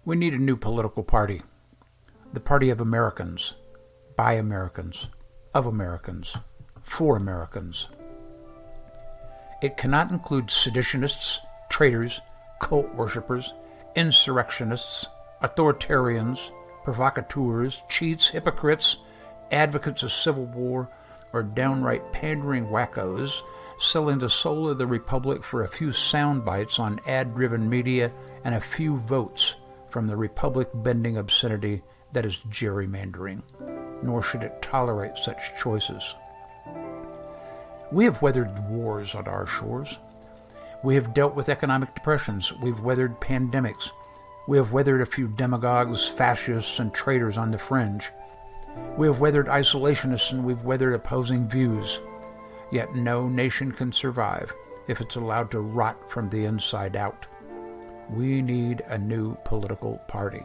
We need a new political party. The party of Americans, by Americans, of Americans, for Americans. It cannot include seditionists, traitors, cult worshippers, insurrectionists, authoritarians, provocateurs, cheats, hypocrites, advocates of civil war, or downright pandering wackos selling the soul of the republic for a few sound bites on ad-driven media and a few votes from the republic-bending obscenity that is gerrymandering, nor should it tolerate such choices. We have weathered wars on our shores. We have dealt with economic depressions. We've weathered pandemics. We have weathered a few demagogues, fascists, and traitors on the fringe. We have weathered isolationists, and we've weathered opposing views. Yet no nation can survive if it's allowed to rot from the inside out. We need a new political party.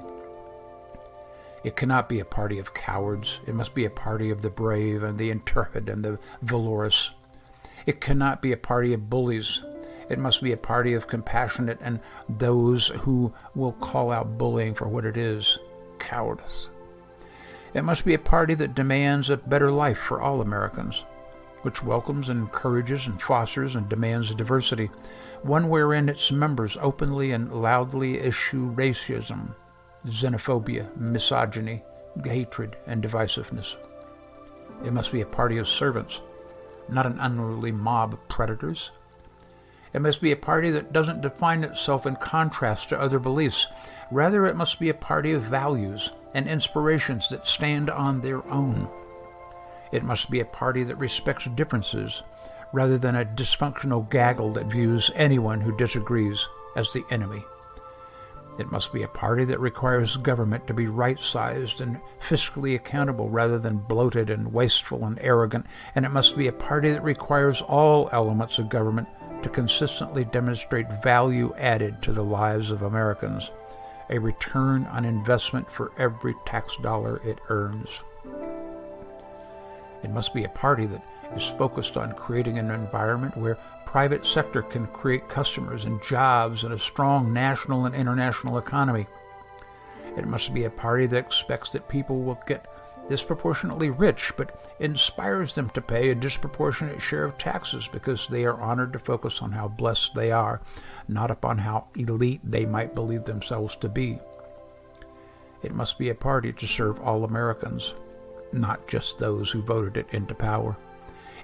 It cannot be a party of cowards. It must be a party of the brave and the intrepid and the valorous. It cannot be a party of bullies. It must be a party of compassionate and those who will call out bullying for what it is, cowardice. It must be a party that demands a better life for all Americans, which welcomes and encourages and fosters and demands diversity, one wherein its members openly and loudly eschew racism, xenophobia, misogyny, hatred, and divisiveness. It must be a party of servants, not an unruly mob of predators. It must be a party that doesn't define itself in contrast to other beliefs. Rather, it must be a party of values and inspirations that stand on their own. It must be a party that respects differences, rather than a dysfunctional gaggle that views anyone who disagrees as the enemy. It must be a party that requires government to be right-sized and fiscally accountable rather than bloated and wasteful and arrogant, and it must be a party that requires all elements of government to consistently demonstrate value added to the lives of Americans, a return on investment for every tax dollar it earns. It must be a party that is focused on creating an environment where private sector can create customers and jobs and a strong national and international economy. It must be a party that expects that people will get disproportionately rich, but inspires them to pay a disproportionate share of taxes because they are honored to focus on how blessed they are, not upon how elite they might believe themselves to be. It must be a party to serve all Americans, not just those who voted it into power.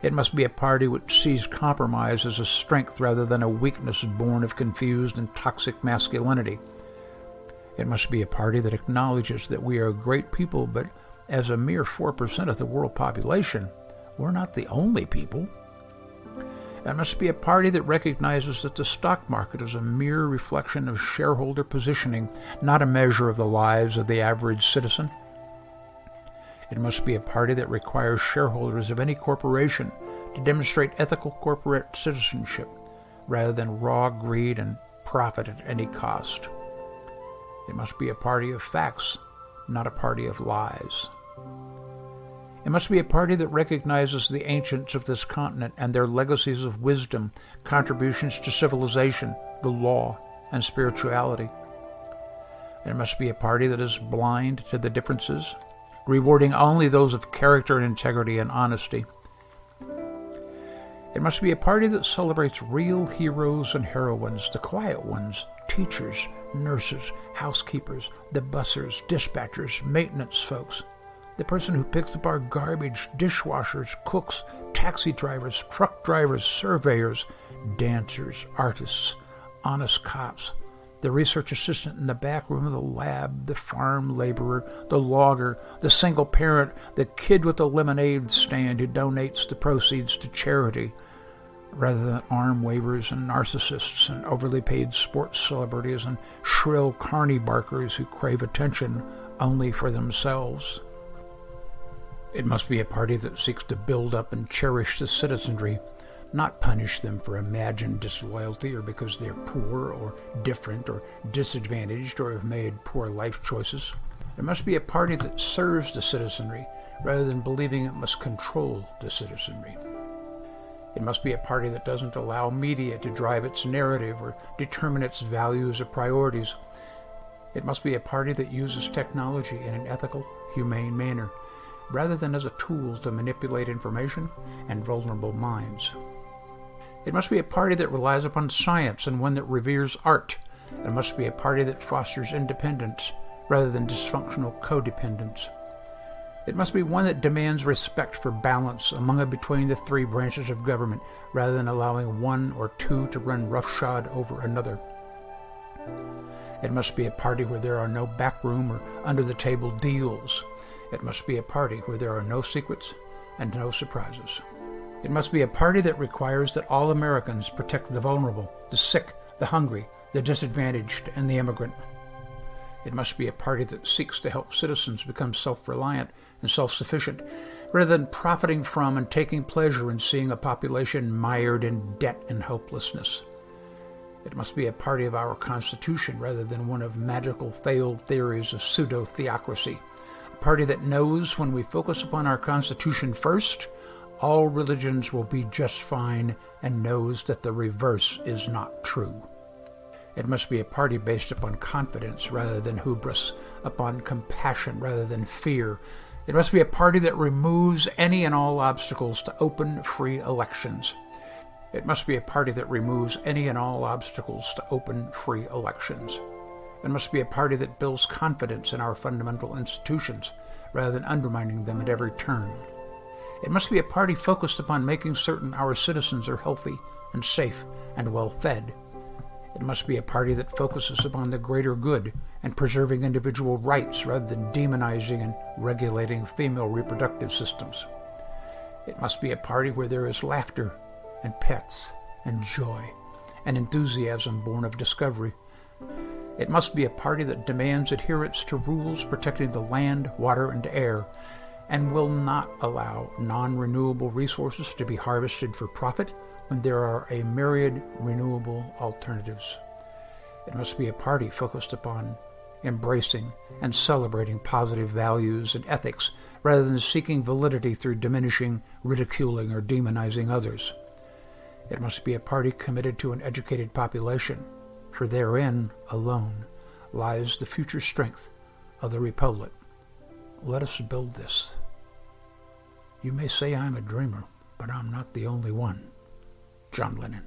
It must be a party which sees compromise as a strength rather than a weakness born of confused and toxic masculinity. It must be a party that acknowledges that we are a great people, but as a mere 4% of the world population, we're not the only people. It must be a party that recognizes that the stock market is a mere reflection of shareholder positioning, not a measure of the lives of the average citizen. It must be a party that requires shareholders of any corporation to demonstrate ethical corporate citizenship rather than raw greed and profit at any cost. It must be a party of facts, not a party of lies. It must be a party that recognizes the ancients of this continent and their legacies of wisdom, contributions to civilization, the law, and spirituality. It must be a party that is blind to the differences, rewarding only those of character and integrity and honesty. It must be a party that celebrates real heroes and heroines, the quiet ones, teachers, nurses, housekeepers, the bussers, dispatchers, maintenance folks, the person who picks up our garbage, dishwashers, cooks, taxi drivers, truck drivers, surveyors, dancers, artists, honest cops, the research assistant in the back room of the lab, the farm laborer, the logger, the single parent, the kid with the lemonade stand who donates the proceeds to charity, rather than arm wavers and narcissists and overly paid sports celebrities and shrill carny barkers who crave attention only for themselves. It must be a party that seeks to build up and cherish the citizenry, not punish them for imagined disloyalty or because they're poor or different or disadvantaged or have made poor life choices. It must be a party that serves the citizenry rather than believing it must control the citizenry. It must be a party that doesn't allow media to drive its narrative or determine its values or priorities. It must be a party that uses technology in an ethical, humane manner, rather than as a tool to manipulate information and vulnerable minds. It must be a party that relies upon science and one that reveres art. It must be a party that fosters independence rather than dysfunctional codependence. It must be one that demands respect for balance among and between the three branches of government, rather than allowing one or two to run roughshod over another. It must be a party where there are no backroom or under-the-table deals. It must be a party where there are no secrets and no surprises. It must be a party that requires that all Americans protect the vulnerable, the sick, the hungry, the disadvantaged, and the immigrant. It must be a party that seeks to help citizens become self-reliant and self-sufficient, rather than profiting from and taking pleasure in seeing a population mired in debt and hopelessness. It must be a party of our Constitution rather than one of magical failed theories of pseudo-theocracy. A party that knows when we focus upon our Constitution first, all religions will be just fine, and knows that the reverse is not true. It must be a party based upon confidence rather than hubris, upon compassion rather than fear. It must be a party that removes any and all obstacles to open, free elections. It must be a party that removes any and all obstacles to open, free elections. It must be a party that builds confidence in our fundamental institutions, rather than undermining them at every turn. It must be a party focused upon making certain our citizens are healthy and safe and well-fed. It must be a party that focuses upon the greater good and preserving individual rights rather than demonizing and regulating female reproductive systems. It must be a party where there is laughter and pets and joy and enthusiasm born of discovery. It must be a party that demands adherence to rules protecting the land, water, and air, and will not allow non-renewable resources to be harvested for profit when there are a myriad renewable alternatives. It must be a party focused upon embracing and celebrating positive values and ethics rather than seeking validity through diminishing, ridiculing, or demonizing others. It must be a party committed to an educated population, for therein alone lies the future strength of the Republic. Let us build this. You may say I'm a dreamer, but I'm not the only one. John Lennon.